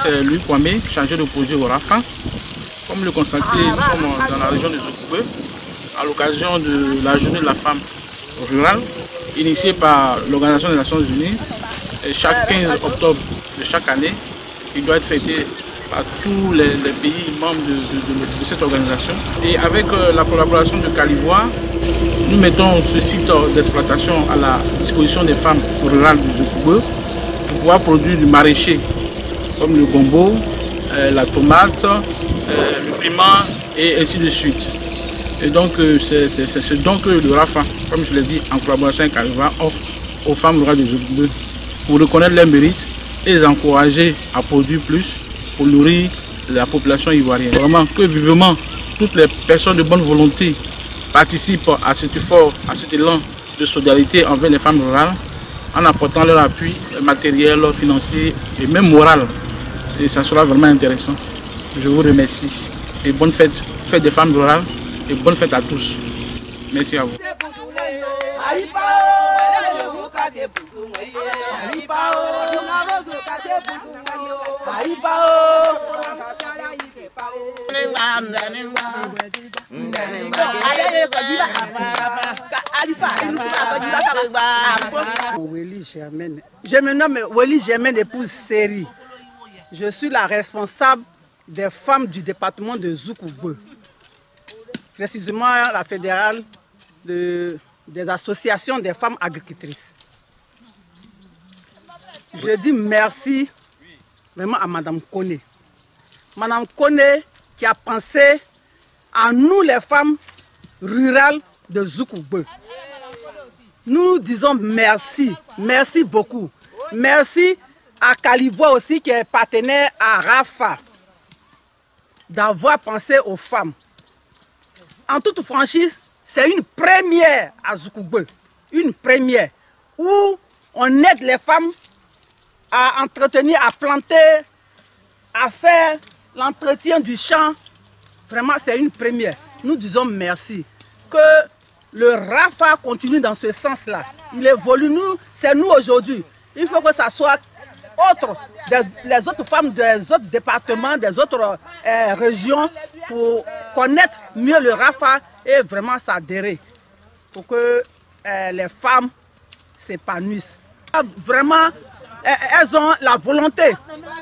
c'est Louis Kwame, chargé de projet au RAFA. Comme le constatez, nous sommes dans la région de Zoukoubeu, à l'occasion de la journée de la femme rurale, initiée par l'Organisation des Nations Unies, chaque 15 octobre de chaque année, qui doit être fêté par tous les pays membres de cette organisation. Et avec la collaboration de Calivoire, nous mettons ce site d'exploitation à la disposition des femmes rurales de Zoukoubeu pour pouvoir produire du maraîcher, comme le gombo, la tomate, le piment et ainsi de suite. Et donc c'est ce don que le RAFA, comme je l'ai dit, en collaboration avec Calivoire, offre aux femmes rurales de Zoukoubeu pour reconnaître leurs mérites et les encourager à produire plus pour nourrir la population ivoirienne. Vraiment que vivement toutes les personnes de bonne volonté participent à cet effort, à cet élan de solidarité envers les femmes rurales en apportant leur appui matériel, financier et même moral. Et ça sera vraiment intéressant. Je vous remercie et bonne fête, fête des femmes rurales et bonne fête à tous. Merci à vous. Je me nomme Weli Germaine, épouse Série. Je suis la responsable des femmes du département de Zoukoubeu, précisément la fédérale des associations des femmes agricultrices. Je dis merci vraiment à Madame Kone. Madame Kone qui a pensé à nous les femmes rurales de Zoukoubeu. Nous disons merci, merci beaucoup. Merci à Calivoire aussi qui est partenaire à RAFA d'avoir pensé aux femmes. En toute franchise, c'est une première à Zoukoubeu, une première où on aide les femmes à entretenir, à planter, à faire l'entretien du champ. Vraiment, c'est une première. Nous disons merci. Que le RAFA continue dans ce sens-là. Il évolue, nous, c'est nous aujourd'hui. Il faut que ça soit autre, les autres femmes des autres départements, des autres régions, pour connaître mieux le RAFA et vraiment s'adhérer. Pour que les femmes s'épanouissent. Vraiment, elles ont la volonté,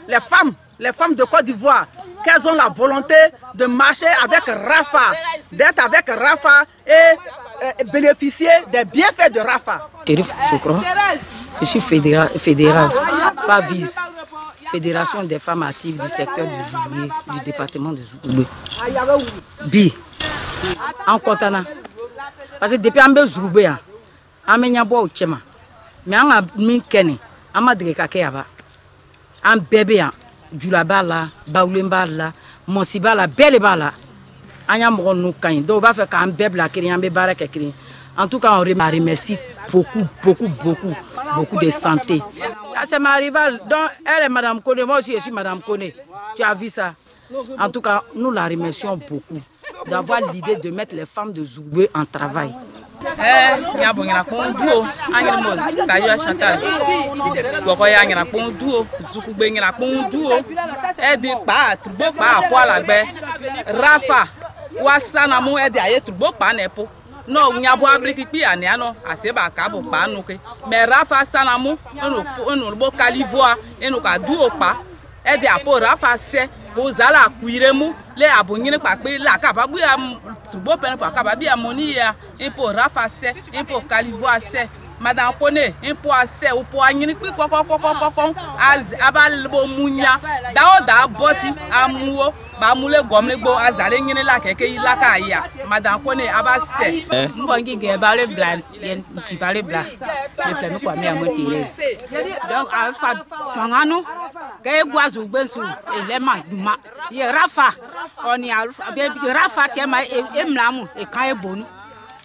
les femmes de Côte d'Ivoire, qu'elles ont la volonté de marcher avec RAFA, d'être avec RAFA et bénéficier des bienfaits de RAFA. Je suis fédérale FAVIS, Fédération des femmes actives du secteur du Zouvrier du département de Zoukoubeu. Bi, en Kontana. Parce que depuis que Zoukoubeu, je suis au Tchema. Mais je suis un bébé, Djulaba la, Baoulemba la, Monsiba la, Beleba la. En tout cas, on remercie beaucoup de santé. C'est ma rivale, donc elle est Madame Kone, moi aussi je suis Madame Kone. Tu as vu ça? En tout cas, nous la remercions beaucoup d'avoir l'idée de mettre les femmes de Zoukoubeu en travail. No nyabo abriki pi aniano aseba kabo pa nuke mais Rafa sanamu enu bo Calivoire enu ka duo pa e di apo Rafa se ko zala kuiremu le abonyine pa pe la ka ba bu tubo pen pa ka ba bi amoni ya impo Rafa se impo Calivoire se Madame Kone impo ase opo anyini pi kokokokokon az abalbo munya dawo da boti amuwo ba mule gomle gbo azale nyine la keke ila ka ya Madame Kone abase Mbongi ge balé blanc yen ki balé blanc le flemme quoi mi amoté donc alpha fangano ke gwazu bensu elema duma ye Rafa oni alpha Rafa tema emlamu e kan e bonu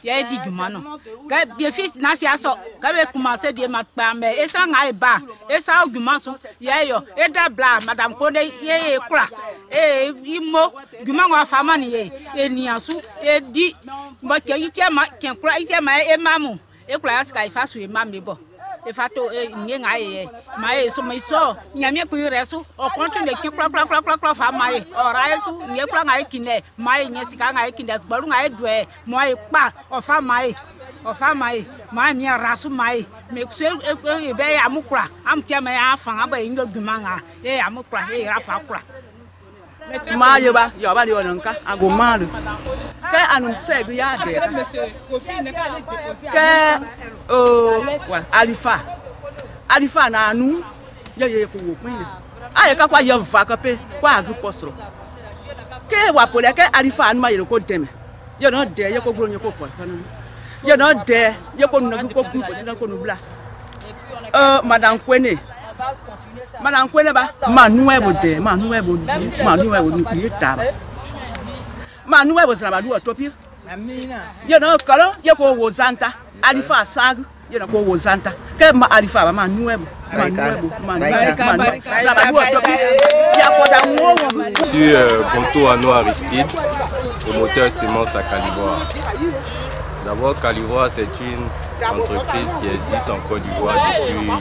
ye di duma no ke bien fils na si aso ka be commencer de ma pa mais e sa nga e ba e sa argument so ye yo e da bla Madame Kone ye kula e imo duma wa fama ni ye eniasu e di mba ke itema ken kula itema e mamu e kula ska ifasu e mamebo e fato nge ngai mai so mai so nyame ku reso o continue ki kla fa mai o raiso nge kla ngai kine mai nye sika ngai kine gbaru ngai dwe moi pa o fa mai mai mi rasu mai me so e be ya mukra am tia me afan aba ingo gumanga e ya mukra e rafa kra ma yo ba di onanka ago malu ke anum segu ya de ke alifa na anu ye ko wo pin aye ka kwa ye va ka pe kwa agi postro ke wa pole ke alifa anu ma ye ko deme ye no de ye ko gro nye ko pol kanu ye no de ye ko nu ko ku ko sina ko nu bla madam Kwene ba manu ebo de manu ebo ni ku taba manu ebo sra du otopia ye no kalo ye ko wo zanta alifa sag ye no ko wo zanta ke ma alifa ba manu ebo Monsieur Bonto Ano Aristide, promoteur Semences à Calivoire. D'abord, Calivoire, c'est une entreprise qui existe en Côte d'Ivoire depuis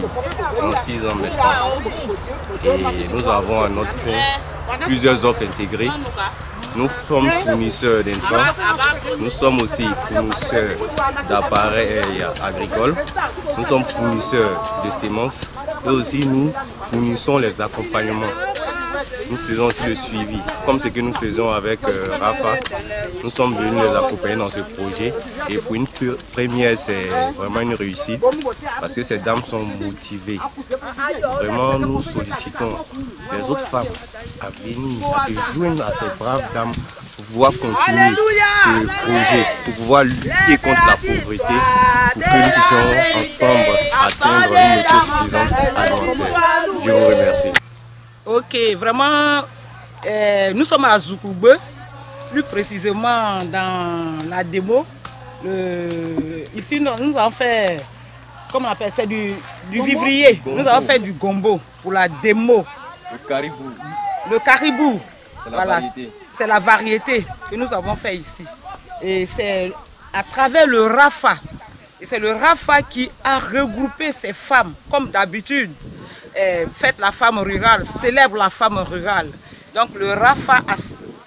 36 ans maintenant. Et nous avons à notre sein plusieurs offres intégrées. Nous sommes fournisseurs d'intrants, nous sommes aussi fournisseurs d'appareils agricoles, nous sommes fournisseurs de semences et aussi nous fournissons les accompagnements. Nous faisons aussi le suivi, comme ce que nous faisons avec Rafa. Nous sommes venus les accompagner dans ce projet et pour une première, c'est vraiment une réussite parce que ces dames sont motivées. Vraiment, nous sollicitons les autres femmes à venir, à se joindre à ces braves dames pour pouvoir continuer ce projet, pour pouvoir lutter contre la pauvreté, pour que nous puissions ensemble atteindre une autosuffisance alimentaire. Je vous remercie. Ok, vraiment, nous sommes à Zoukoube, plus précisément dans la démo. Ici, nous avons fait, comment on appelle ça, du vivrier. Gombo. Nous avons fait du gombo pour la démo. Le caribou. Le caribou, voilà, c'est la variété que nous avons fait ici. Et c'est à travers le Rafa. Et c'est le Rafa qui a regroupé ces femmes, comme d'habitude. Fête la femme rurale, célèbre la femme rurale. Donc le Rafa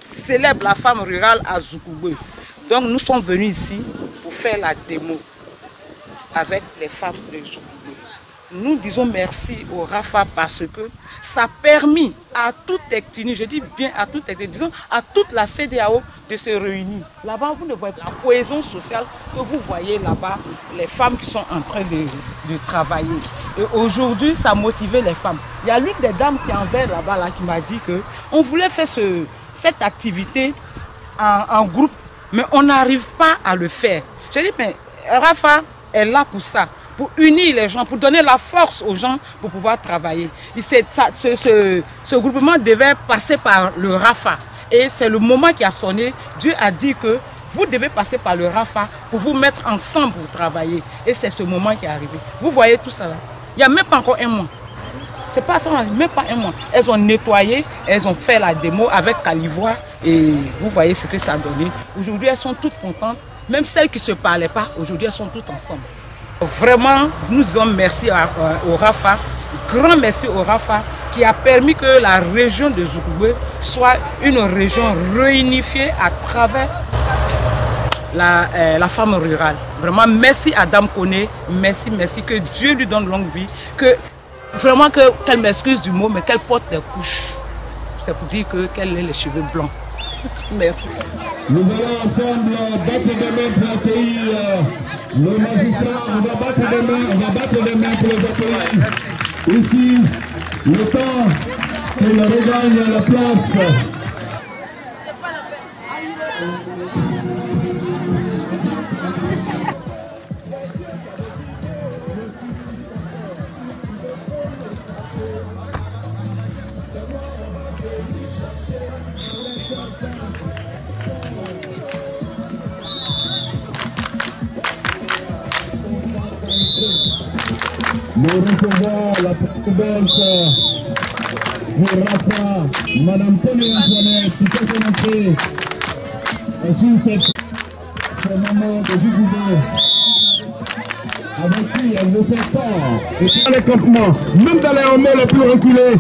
célèbre la femme rurale à Zoukoube. Donc nous sommes venus ici pour faire la démo avec les femmes de Zoukoube. Nous disons merci au Rafa parce que ça a permis à toute ethnie, je dis bien à toute ethnie, disons à toute la CEDEAO de se réunir. Là-bas, vous ne voyez pas la cohésion sociale que vous voyez là-bas, les femmes qui sont en train de travailler. Et aujourd'hui, ça a motivé les femmes. Il y a l'une des dames qui est en verre là-bas là, qui m'a dit qu'on voulait faire cette activité en groupe, mais on n'arrive pas à le faire. J'ai dit, mais Rafa est là pour ça. Pour unir les gens, pour donner la force aux gens pour pouvoir travailler. Ce groupement devait passer par le Rafa. Et c'est le moment qui a sonné. Dieu a dit que vous devez passer par le Rafa pour vous mettre ensemble pour travailler. Et c'est ce moment qui est arrivé. Vous voyez tout ça là. Il n'y a même pas encore un mois. C'est pas ça, même pas un mois. Elles ont nettoyé, elles ont fait la démo avec Calivoire. Et vous voyez ce que ça a donné. Aujourd'hui, elles sont toutes contentes. Même celles qui ne se parlaient pas, aujourd'hui, elles sont toutes ensemble. Vraiment, nous disons merci au Rafa, grand merci au Rafa qui a permis que la région de Zoukoube soit une région réunifiée à travers la femme rurale. Vraiment, merci à Dame Koné, merci, que Dieu lui donne longue vie, vraiment qu'elle m'excuse du mot, mais qu'elle porte des couches. C'est pour dire qu'elle ait les cheveux blancs. Merci. Nous allons ensemble battre des mains pour accueillir nos magistrats. On va battre des mains pour les accueillir. Ici, le temps qu'ils regagnent la place. Nous recevons la présidente du Rafa, Madame Koné Antoinette, qui fait son entrée sur ce moment de Zoukoube Avec qui elle veut faire tort. Et puis dans les campements, même dans les hameaux les plus reculés,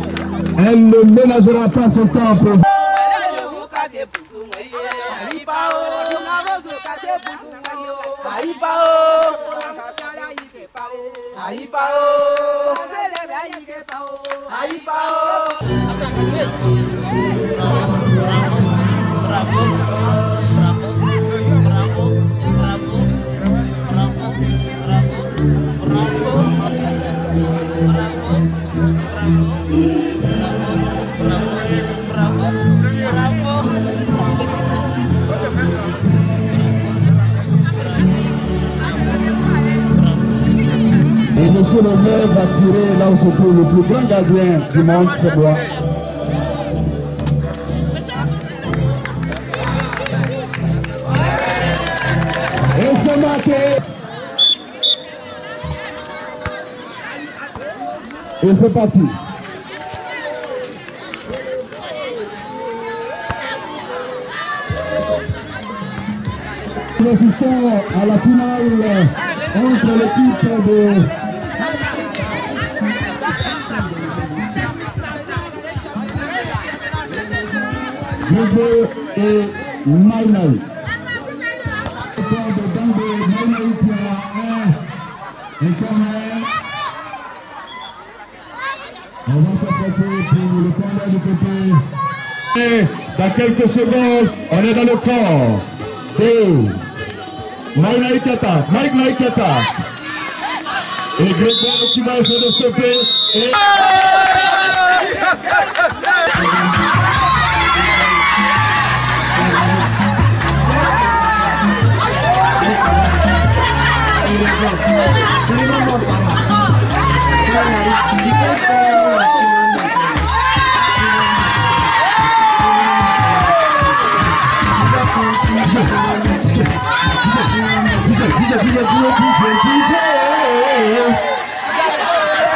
elle ne ménagera pas son temps pour... Et monsieur le maire va tirer là où se trouve le plus grand gardien du monde, c'est moi. Et c'est marqué. Et c'est parti. Nous assistons à la finale entre l'équipe de Grego et Maïnaï. On va s'apprêter pour le combat du côté. Et dans quelques secondes, on est dans le corps de Maïnaï Keta, Maïnaï Keta. Et Grego qui va essayer de stopper. Et...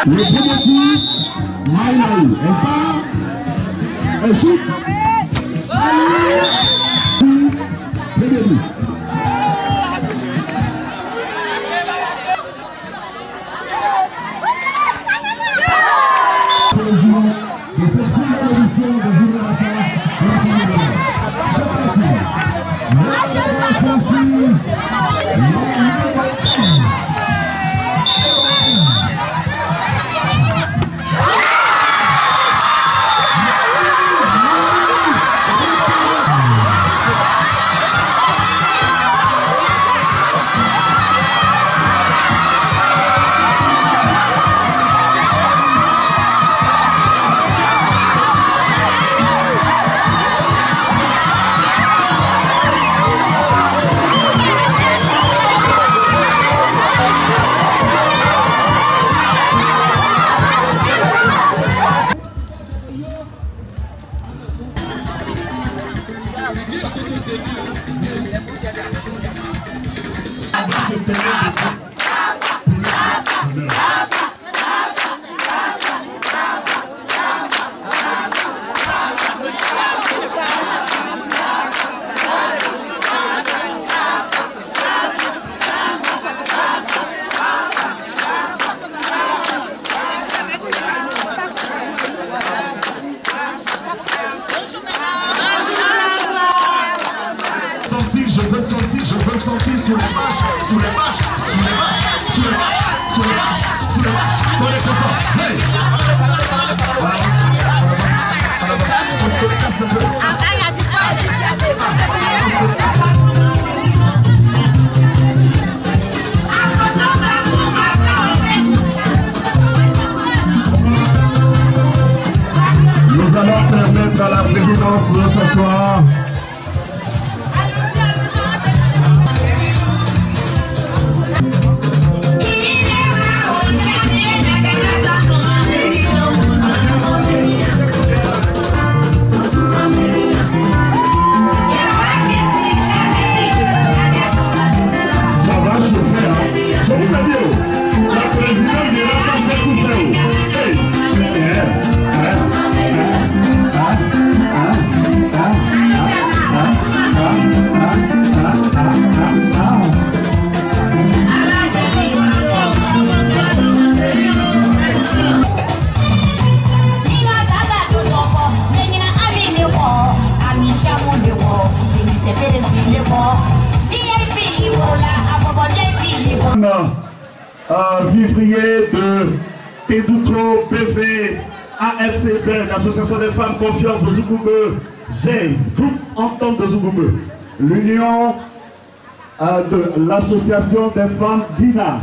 Le premier coup, Maïnaï, elle part, elle shoot, premier but. De cette première édition de Journée Nous allons permettre à la présidence de s'asseoir. Vivrier de Pédoutro, BV, AFCZ, Association des femmes confiance de Zoukoube, GES, groupe entente de Zoukoube, l'union de l'association des femmes DINA.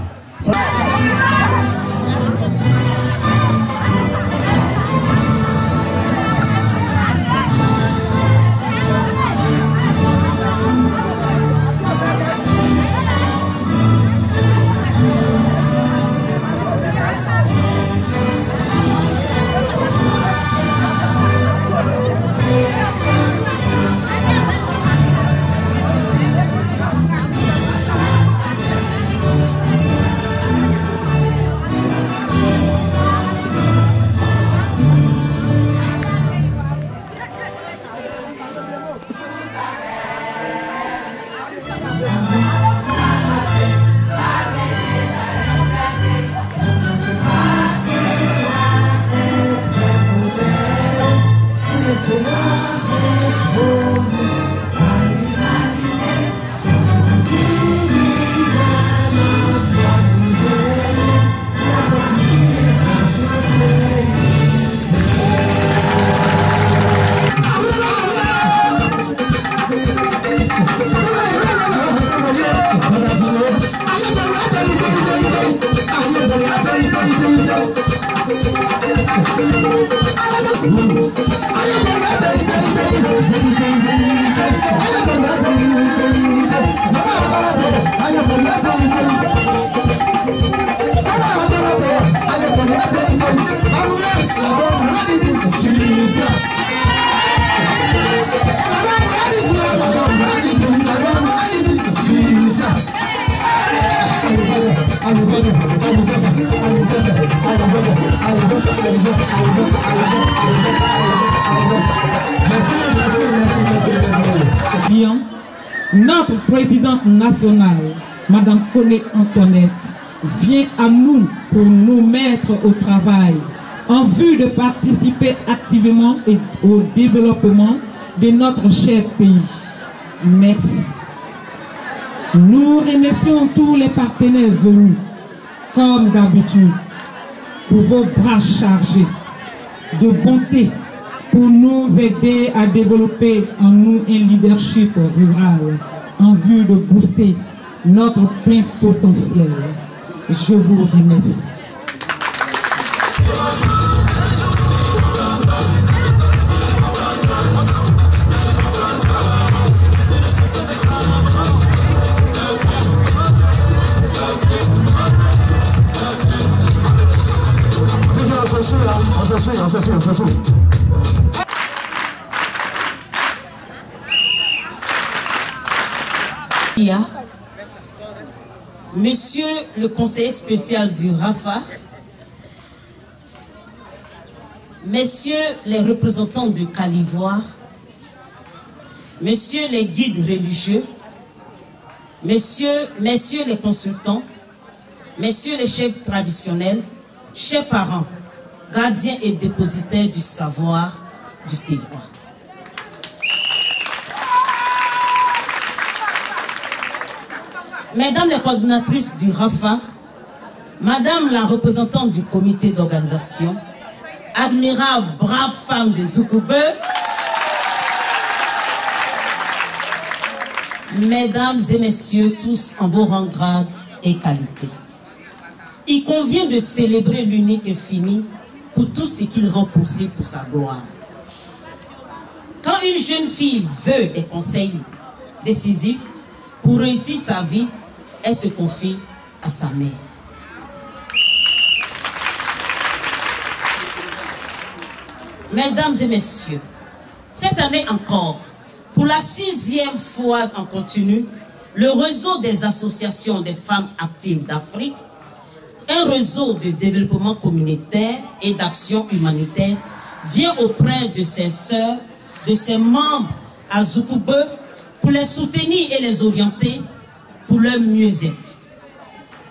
Bien, notre présidente nationale, Madame Koné Antoinette, vient à nous pour nous mettre au travail en vue de participer activement au développement de notre cher pays. Merci. Nous remercions tous les partenaires venus, comme d'habitude, pour vos bras chargés de bonté pour nous aider à développer en nous un leadership rural en vue de booster notre plein potentiel. Je vous remercie. On s'assoit. Monsieur le conseiller spécial du RAFA, messieurs les représentants du Calivoire, messieurs les guides religieux, messieurs les consultants, messieurs les chefs traditionnels, chers parents, gardiens et dépositaires du savoir du terroir. Mesdames les coordinatrices du RAFA, Madame la représentante du comité d'organisation, admirables, braves femmes de Zoukoube, Mesdames et Messieurs, tous en vos rangs, grades et qualités. Il convient de célébrer l'unique infini pour tout ce qu'il rend possible pour sa gloire. Quand une jeune fille veut des conseils décisifs pour réussir sa vie, elle se confie à sa mère. Mesdames et messieurs, cette année encore, pour la 6e fois en continu, le réseau des associations des femmes actives d'Afrique, un réseau de développement communautaire et d'action humanitaire, vient auprès de ses sœurs, de ses membres à Zoukoube pour les soutenir et les orienter pour leur mieux-être.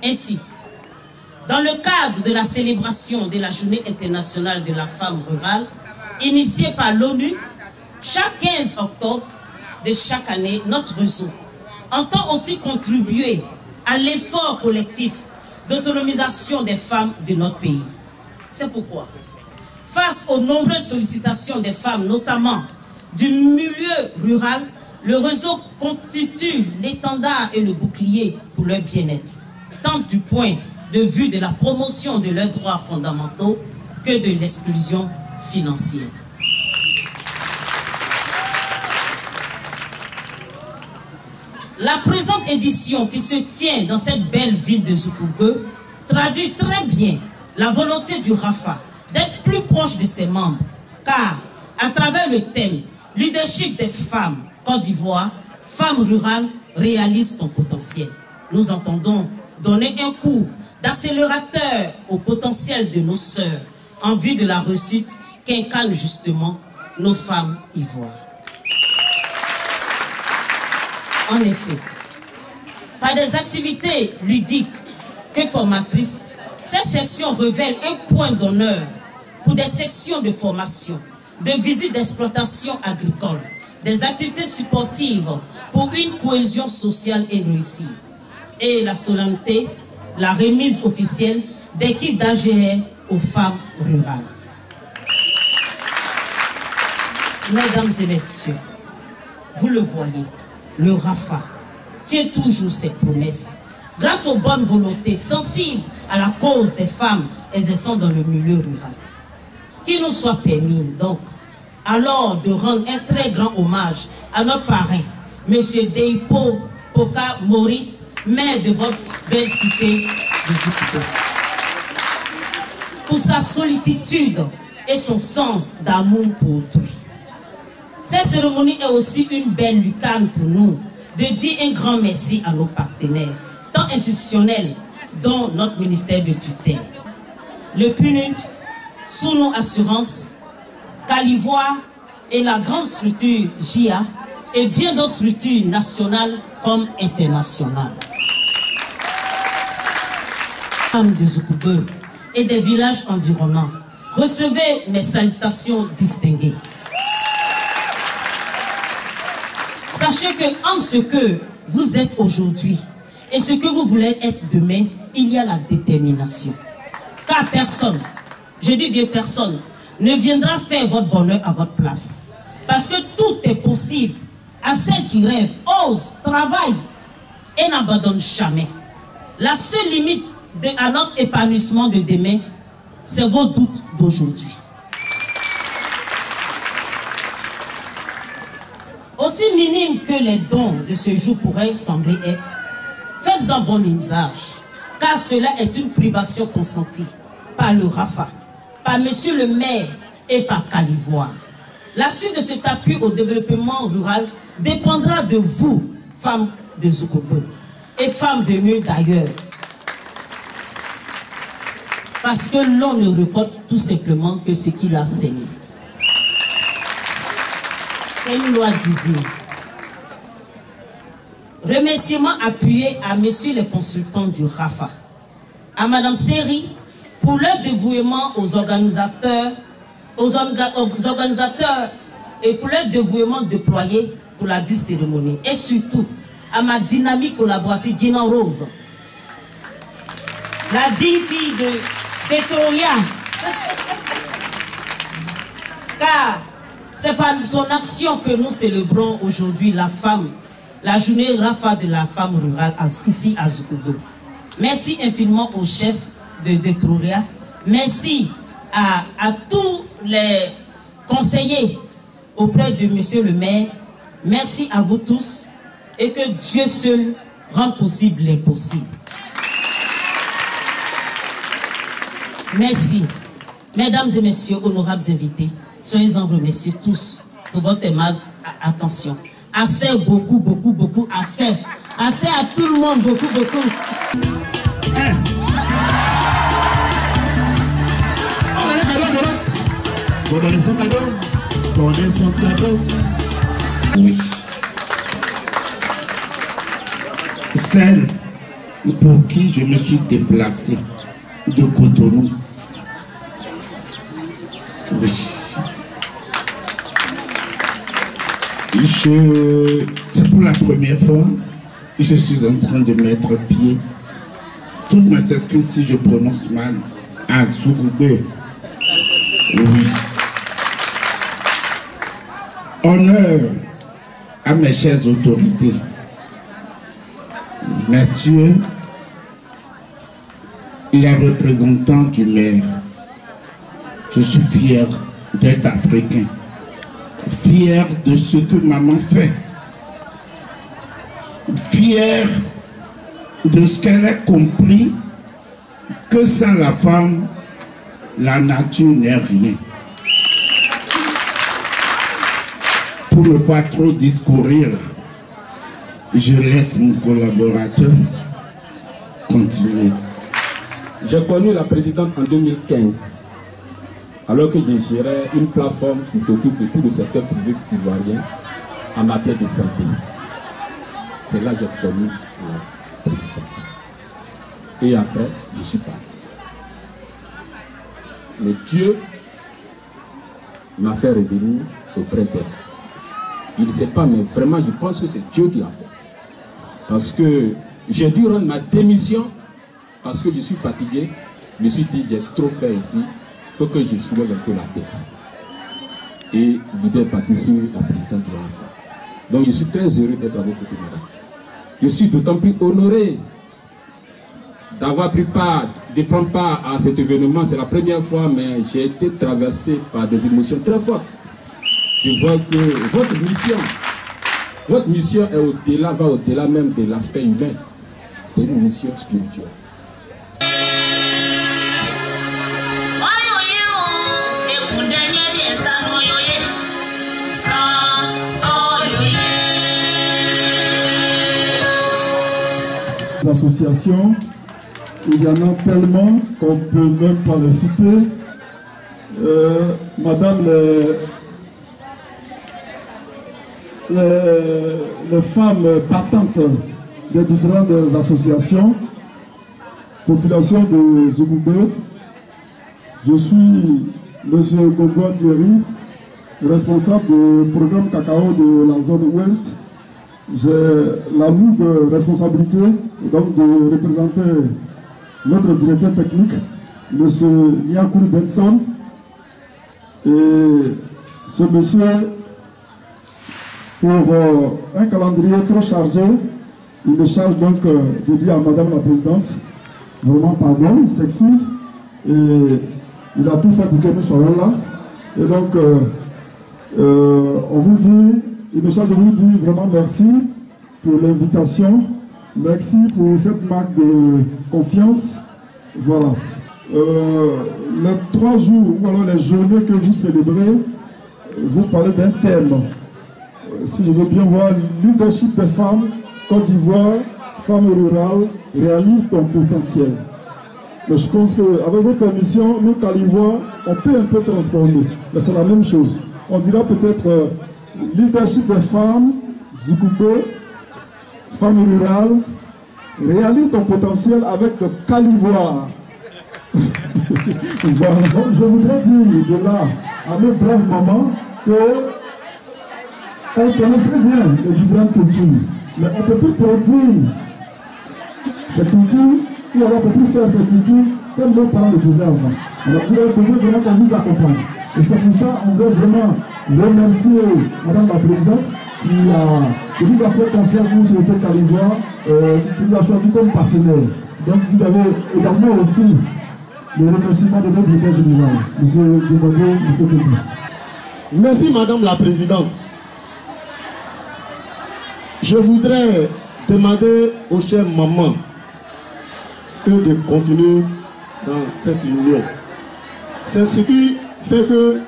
Ainsi, dans le cadre de la célébration de la Journée internationale de la femme rurale, initiée par l'ONU, chaque 15 octobre, de chaque année, notre réseau entend aussi contribuer à l'effort collectif d'autonomisation des femmes de notre pays. C'est pourquoi, face aux nombreuses sollicitations des femmes, notamment du milieu rural, le réseau constitue l'étendard et le bouclier pour leur bien-être, tant du point de vue de la promotion de leurs droits fondamentaux que de l'exclusion financière. La présente édition qui se tient dans cette belle ville de Zoukoube traduit très bien la volonté du RAFA d'être plus proche de ses membres, car à travers le thème « Leadership des femmes Côte d'Ivoire, femmes rurales réalisent ton potentiel », nous entendons donner un coup d'accélérateur au potentiel de nos sœurs en vue de la réussite qu'incarnent justement nos femmes ivoires. En effet, par des activités ludiques que formatrices, cette section révèle un point d'honneur pour des sections de formation, de visites d'exploitation agricole, des activités sportives pour une cohésion sociale et réussie. Et la solennité, la remise officielle d'équipes d'AGR aux femmes rurales. Mesdames et messieurs, vous le voyez, le RAFA tient toujours ses promesses grâce aux bonnes volontés sensibles à la cause des femmes exerçant dans le milieu rural. Qu'il nous soit permis donc alors de rendre un très grand hommage à notre parrain, M. Deipo Poka Maurice, maire de votre belle cité de Zoukoube, pour sa solitude et son sens d'amour pour autrui. Cette cérémonie est aussi une belle lucarne pour nous de dire un grand merci à nos partenaires, tant institutionnels, dont notre ministère de tutelle, le PNUD, sous nos assurances, Calivoire et la grande structure JIA, et bien d'autres structures nationales comme internationales. Femmes de Zoukoube et des villages environnants, recevez mes salutations distinguées. Sachez que entre ce que vous êtes aujourd'hui et ce que vous voulez être demain, il y a la détermination. Car personne, je dis bien personne, ne viendra faire votre bonheur à votre place. Parce que tout est possible à celles qui rêvent, osent, travaillent et n'abandonnent jamais. La seule limite à notre épanouissement de demain, c'est vos doutes d'aujourd'hui. Aussi minime que les dons de ce jour pourraient sembler être, faites-en bon usage, car cela est une privation consentie par le RAFA, par Monsieur le maire et par Calivoire. La suite de cet appui au développement rural dépendra de vous, femmes de Zoukoube, et femmes venues d'ailleurs. Parce que l'on ne récolte tout simplement que ce qu'il a semé. C'est une loi divine. Remerciements appuyés à messieurs les consultants du RAFA, à Madame Seri pour leur dévouement aux organisateurs et pour leur dévouement déployé pour la dite cérémonie. Et surtout, à ma dynamique collaborative Dina Rose, la digne fille de Pétrolia. Car c'est par son action que nous célébrons aujourd'hui la journée RAFA de la femme rurale ici à Zoukoube. Merci infiniment au chef de Détroria. Merci à tous les conseillers auprès de monsieur le maire. Merci à vous tous et que Dieu seul rende possible l'impossible. Merci. Mesdames et messieurs, honorables invités, soyez-en remerciés tous pour votre aimable attention. Assez, beaucoup, beaucoup, beaucoup, assez. Assez à tout le monde, beaucoup, beaucoup. Donnez son cadeau. Donnez son cadeau. Oui. Celle pour qui je me suis déplacé de Cotonou. Oui. C'est pour la première fois que je suis en train de mettre pied. Toutes mes excuses si je prononce mal. Ah, Zoukoubé. Oui. Honneur à mes chères autorités. Messieurs les représentants du maire, je suis fier d'être africain. Fier de ce que maman fait. Fier de ce qu'elle a compris, que sans la femme, la nature n'est rien. Pour ne pas trop discourir, je laisse mon collaborateur continuer. J'ai connu la présidente en 2015, alors que je gérais une plateforme qui s'occupe de tout le secteur public ivoirien en matière de santé. C'est là que j'ai connu la présidente. Et après, je suis parti. Mais Dieu m'a fait revenir auprès d'elle. Il ne sait pas, mais vraiment, je pense que c'est Dieu qui l'a fait. Parce que j'ai dû rendre ma démission parce que je suis fatigué. Je me suis dit, j'ai trop fait ici. Il faut que je soulève un peu la tête. Et l'idée est partie sur la présidente de l'enfant. Donc je suis très heureux d'être à vos côtés, madame. Je suis d'autant plus honoré d'avoir pris part, de prendre part à cet événement. C'est la première fois, mais j'ai été traversé par des émotions très fortes. Je vois que votre mission est au-delà, va au-delà même de l'aspect humain. C'est une mission spirituelle. Les associations, il y en a tellement qu'on ne peut même pas les citer. Madame, les femmes battantes des différentes associations, population de Zoukoubé, je suis M. Gogo Thierry, responsable du programme cacao de la zone ouest. J'ai la lourde responsabilité donc de représenter notre directeur technique, M. Niakour Benson. Et ce monsieur, pour un calendrier trop chargé, il me charge donc de dire à Madame la Présidente, vraiment pardon, il s'excuse. Et il a tout fait pour que nous soyons là. Et donc, on vous dit, il me charge de vous dire vraiment merci pour l'invitation. Merci pour cette marque de confiance. Voilà. Les 3 jours, ou alors les journées que vous célébrez, vous parlez d'un thème. Si je veux bien voir, leadership des femmes, Côte d'Ivoire, femmes rurales, réalisent ton potentiel. Mais je pense qu'avec votre permission, nous, Calivois, on peut un peu transformer. Mais c'est la même chose. On dira peut-être leadership des femmes, Zoukoubé, femmes rurales, réalise ton potentiel avec Calivoire. Voilà. Donc je voudrais dire de là à mes braves mamans qu'elles connaissent très bien les différentes cultures. Mais on ne peut plus produire ces cultures, ou alors on ne peut plus faire ces cultures comme nos parents le faisaient avant. Alors vous avez besoin vraiment qu'on vous accompagne. Et c'est pour ça qu'on veut vraiment remercier Madame la Présidente qui nous a fait confiance, nous, sur le fait Calivoire, qui nous a choisi comme partenaire. Donc vous avez également aussi le remerciement de notre directeur général, M. Djomogo, M. Fébé. Merci Madame la Présidente. Je voudrais demander aux chères mamans de continuer dans cette union. C'est ce qui fait que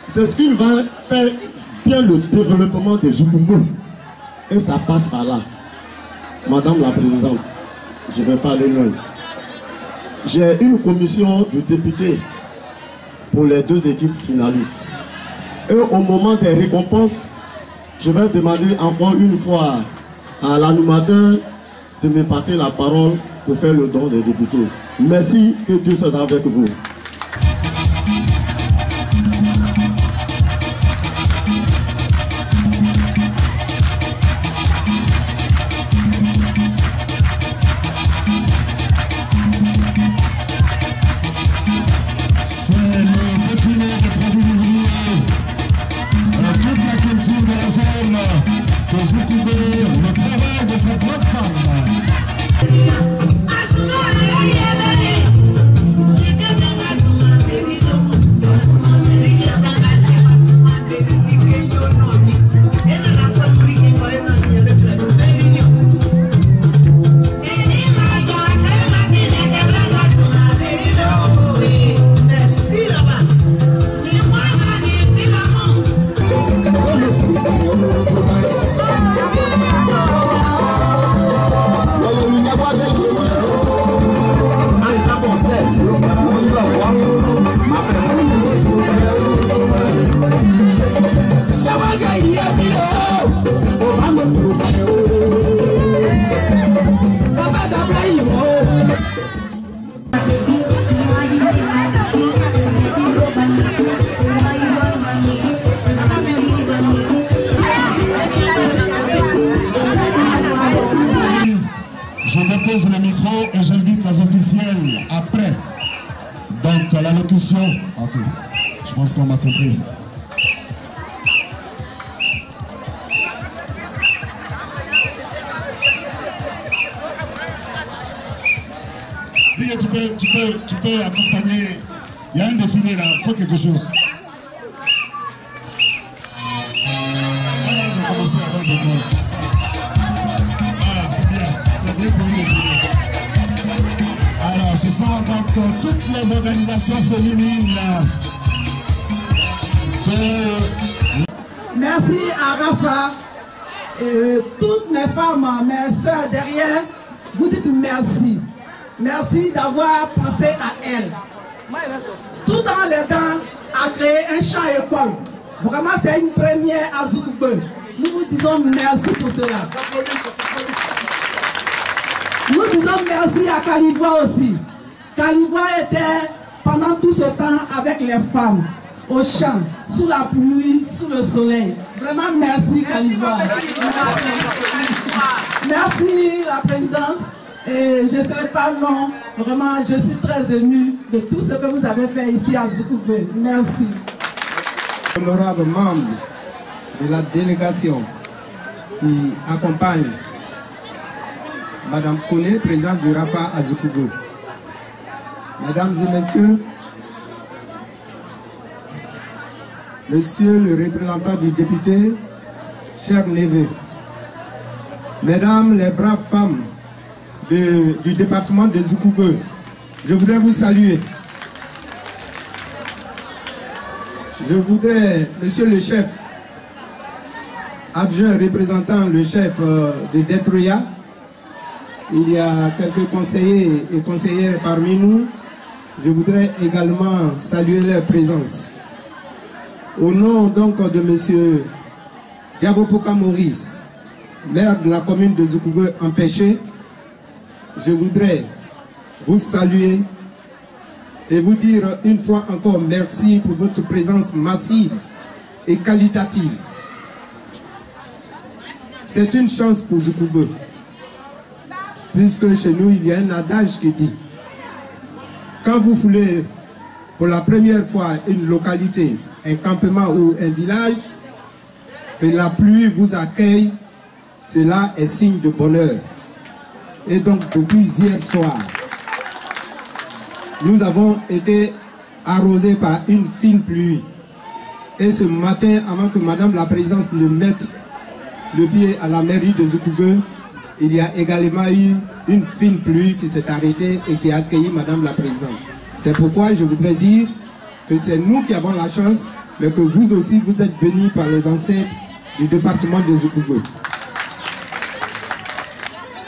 c'est ce qui va faire bien le développement des Zoukoubé. Et ça passe par là. Madame la Présidente, je ne vais pas aller loin. J'ai une commission de députés pour les 2 équipes finalistes. Et au moment des récompenses, je vais demander encore une fois à l'animateur de me passer la parole pour faire le don des députés. Merci, que Dieu soit avec vous. de Zoukoubé, le travail de cette grande femme. Je dépose le micro et j'invite les officiels après. Donc l'allocution. Ok, je pense qu'on m'a compris. Tu peux accompagner. Il y a un défilé là, il faut quelque chose. Alors, ils ont commencé avant ce col. Voilà, c'est bien pour le défilé. Alors, ce sont donc toutes les organisations féminines Merci à Rafa et toutes mes femmes, mes soeurs derrière, vous dites merci. Merci d'avoir pensé à elles. Tout en l'aidant à créer un champ-école. Vraiment, c'est une première à Zoukoubé. Nous vous disons merci pour cela. Nous disons merci à Kalivoa aussi. Kalivoa était pendant tout ce temps avec les femmes, au champ, sous la pluie, sous le soleil. Vraiment, merci Kalivoa. Merci la présidente. Et je ne serai pas long. Vraiment, je suis très émue de tout ce que vous avez fait ici à Zoukoubé. Merci. Honorables membres de la délégation qui accompagne Madame Koné, présidente du Rafa à Zoukoubé. Mesdames et messieurs, monsieur le représentant du député, chers neveux, mesdames les braves femmes du département de Zoukoubé, je voudrais vous saluer. Je voudrais, monsieur le chef adjoint représentant le chef de Détroya, il y a quelques conseillers et conseillères parmi nous, je voudrais également saluer leur présence. Au nom donc de monsieur Diabopoka Maurice, maire de la commune de Zoukoubé empêché, je voudrais vous saluer et vous dire une fois encore merci pour votre présence massive et qualitative. C'est une chance pour Zoukoubé, puisque chez nous il y a un adage qui dit: quand vous foulez pour la première fois une localité, un campement ou un village, que la pluie vous accueille, cela est signe de bonheur. Et donc depuis hier soir, nous avons été arrosés par une fine pluie. Et ce matin, avant que Madame la Présidente ne mette le pied à la mairie de Zoukoubé, il y a également eu une fine pluie qui s'est arrêtée et qui a accueilli Madame la Présidente. C'est pourquoi je voudrais dire que c'est nous qui avons la chance, mais que vous aussi, vous êtes bénis par les ancêtres du département de Zoukoubé.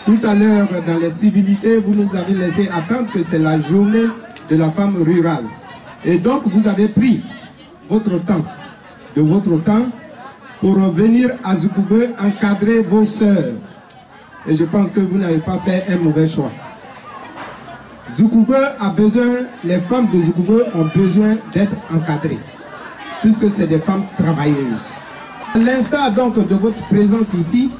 Tout à l'heure, dans les civilités, vous nous avez laissé attendre que c'est la journée de la femme rurale. Et donc, vous avez pris votre temps, de votre temps, pour venir à Zoukoubé encadrer vos sœurs. Et je pense que vous n'avez pas fait un mauvais choix. Zoukoubé a besoin, les femmes de Zoukoubé ont besoin d'être encadrées, puisque c'est des femmes travailleuses. À l'instar donc de votre présence ici,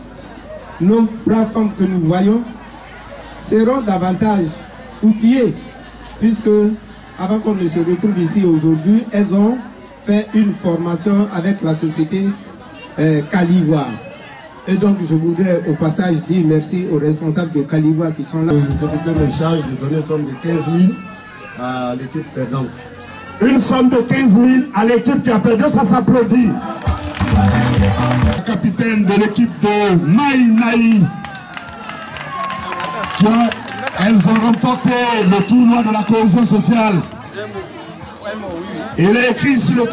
nos braves femmes que nous voyons seront davantage outillées, puisque avant qu'on ne se retrouve ici aujourd'hui, elles ont fait une formation avec la société Kalivoa. Et donc, je voudrais au passage dire merci aux responsables de Calivoie qui sont là. Le député me charge de donner une somme de 15 000 à l'équipe perdante. Une somme de 15 000 à l'équipe qui a perdu, ça s'applaudit. La capitaine de l'équipe de Maïnaï, elles ont remporté le tournoi de la cohésion sociale. Il est écrit sur le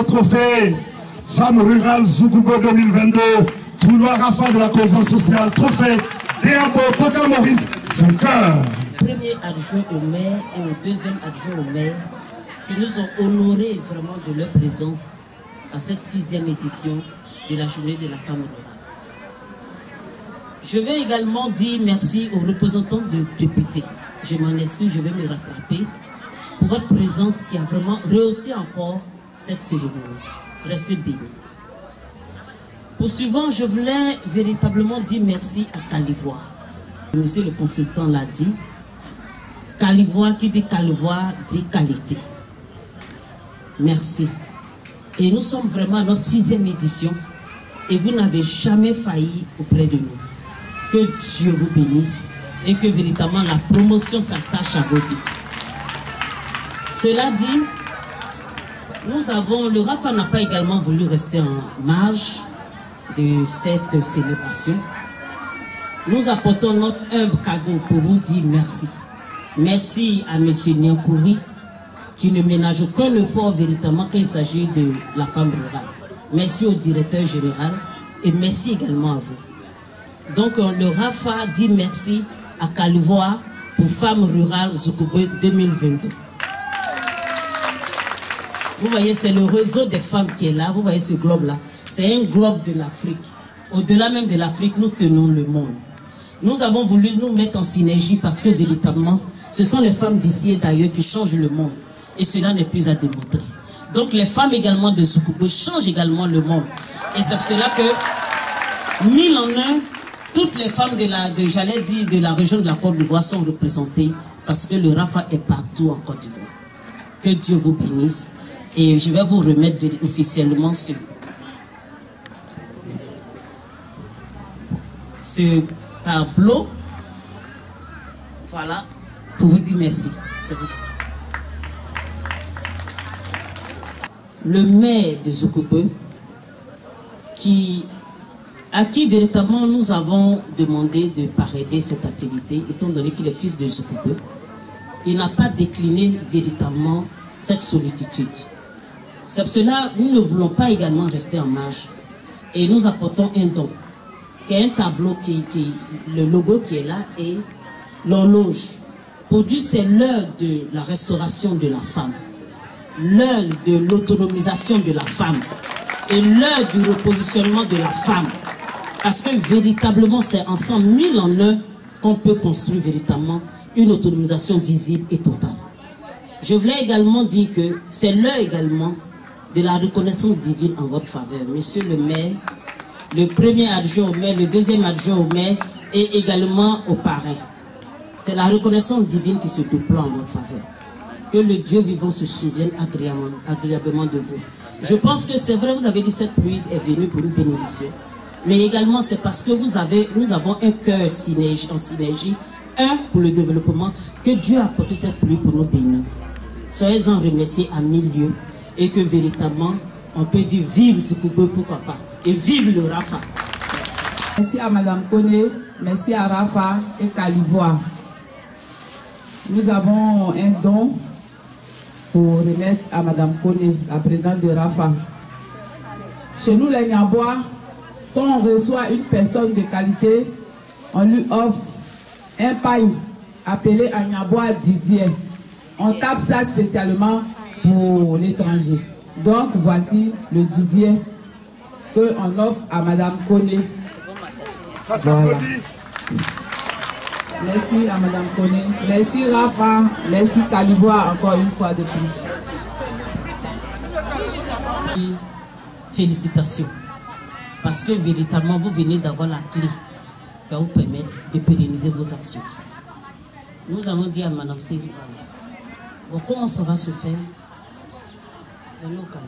trophée, Femme rurale Zoukoubé 2022, tournoi Rafa de la cohésion sociale, trophée Déabo Poka Maurice, vainqueur. Premier adjoint au maire et au deuxième adjoint au maire qui nous ont honorés vraiment de leur présence à cette 6e édition de la journée de la femme rurale. Je vais également dire merci aux représentants de députés. Je m'en excuse, je vais me rattraper pour votre présence qui a vraiment rehaussé encore cette cérémonie. Restez bénis. Poursuivant, je voulais véritablement dire merci à Calivoie. Monsieur le consultant l'a dit. Calivoie, qui dit Calivoie, dit qualité. Merci. Et nous sommes vraiment à notre 6e édition et vous n'avez jamais failli auprès de nous. Que Dieu vous bénisse et que véritablement la promotion s'attache à vos vies. Cela dit, le Rafa n'a pas également voulu rester en marge de cette célébration. Nous apportons notre humble cadeau pour vous dire merci. Merci à M. Niankouri qui ne ménage aucun effort véritablement quand il s'agit de la femme rurale. Merci au directeur général et merci également à vous. Donc le Rafa dit merci à Calivoie pour Femme Rurale Zoukoubé 2022. Vous voyez, c'est le réseau des femmes qui est là. Vous voyez ce globe-là. C'est un globe de l'Afrique. Au-delà même de l'Afrique, nous tenons le monde. Nous avons voulu nous mettre en synergie parce que véritablement, ce sont les femmes d'ici et d'ailleurs qui changent le monde. Et cela n'est plus à démontrer. Donc les femmes également de Zoukoubé changent également le monde. Et c'est pour cela que, 1000 en un, toutes les femmes de la région de la Côte d'Ivoire sont représentées parce que le Rafa est partout en Côte d'Ivoire. Que Dieu vous bénisse. Et je vais vous remettre officiellement ce tableau. Voilà, pour vous dire merci. Le maire de Zoukoubé, à qui véritablement nous avons demandé de parrainer cette activité, étant donné qu'il est fils de Zoukoubé, il n'a pas décliné véritablement cette solitude. C'est pour cela que nous ne voulons pas également rester en marge. Et nous apportons un don, qui est un tableau, le logo qui est là et l'horloge. Pour dire c'est l'heure de la restauration de la femme, l'heure de l'autonomisation de la femme et l'heure du repositionnement de la femme. Parce que véritablement c'est ensemble 1000 en un qu'on peut construire véritablement une autonomisation visible et totale. Je voulais également dire que c'est l'heure également de la reconnaissance divine en votre faveur. Monsieur le maire, le premier adjoint au maire, le deuxième adjoint au maire et également au parrain. C'est la reconnaissance divine qui se déploie en votre faveur. Que le Dieu vivant se souvienne agréablement de vous. Je pense que c'est vrai, vous avez dit cette pluie est venue pour une bénédiction. Mais également c'est parce que nous avons un cœur en synergie, un pour le développement, que Dieu a apporté cette pluie pour nous bénir. Soyez-en remerciés à 1000 lieues et que véritablement on peut vivre Zoukoubé, pourquoi pas, et vive le Rafa. Merci à Madame Koné, merci à Rafa et Calivoie. Nous avons un don pour remettre à Madame Koné, la présidente de Rafa. Chez nous les Niambois, quand on reçoit une personne de qualité, on lui offre un paille appelé à Niambois Didier. On tape ça spécialement pour l'étranger. Donc voici le Didier qu'on offre à Madame Koné. Voilà. Merci à Madame Koné. Merci Rafa. Merci Calivoie encore une fois de plus. Félicitations. Parce que véritablement vous venez d'avoir la clé qui va vous permettre de pérenniser vos actions. Nous allons dire à Madame Séri, bon, comment ça va se faire dans nos cas?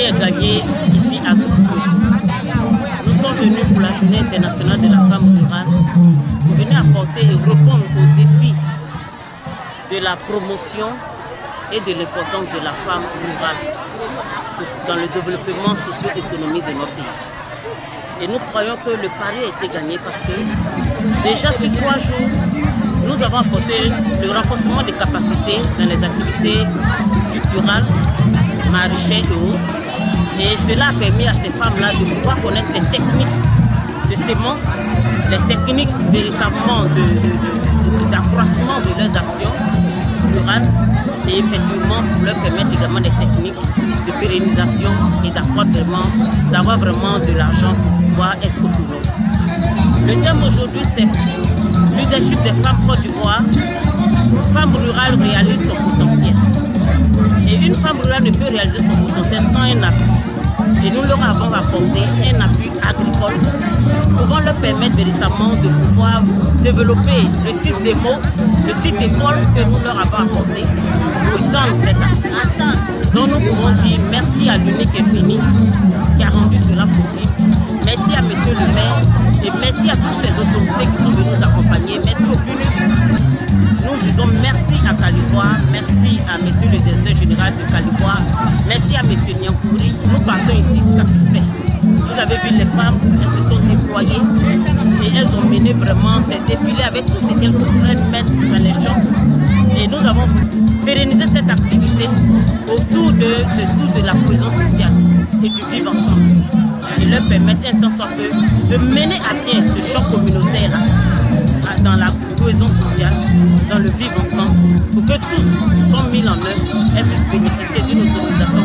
est gagné ici à Zoukoué. Nous sommes venus pour la journée internationale de la femme rurale pour venir apporter et répondre aux défis de la promotion et de l'importance de la femme rurale dans le développement socio-économique de notre pays. Et nous croyons que le pari a été gagné parce que déjà sur 3 jours, nous avons apporté le renforcement des capacités dans les activités culturelles, maraîchères et autres. Et cela a permis à ces femmes-là de pouvoir connaître les techniques de sémence, les techniques véritablement d'accroissement de leurs actions rurales et effectivement pour leur permettre également des techniques de pérennisation et d'avoir vraiment de l'argent pour pouvoir être autonome. Le thème aujourd'hui c'est leadership des femmes Côte d'Ivoire, femmes rurales réalisent son potentiel. Et une femme rurale ne peut réaliser son potentiel sans un appui. Et nous leur avons apporté un appui agricole pouvant leur permettre véritablement de pouvoir développer le site démo, le site école que nous leur avons apporté pour étendre cette action. Donc nous pouvons dire merci à l'unique et fini qui a rendu cela possible. Merci à monsieur le maire et merci à toutes ces autorités qui sont venues nous accompagner. Merci au public. Nous disons merci à Calivoire, merci à monsieur le directeur général de Calivoire, merci à monsieur Nyankouri. Nous partons ici satisfaits. Vous avez vu les femmes, elles se sont déployées et elles ont mené vraiment ces défilés avec tout ce qu'elles pouvaient mettre dans les champs. Et nous avons pérennisé cette activité autour de la cohésion sociale et du vivre ensemble. Et leur permettre en sorte de mener à bien ce champ communautaire dans la cohésion sociale, dans le vivre ensemble, pour que tous, comme mis en œuvre, puissent bénéficier d'une autorisation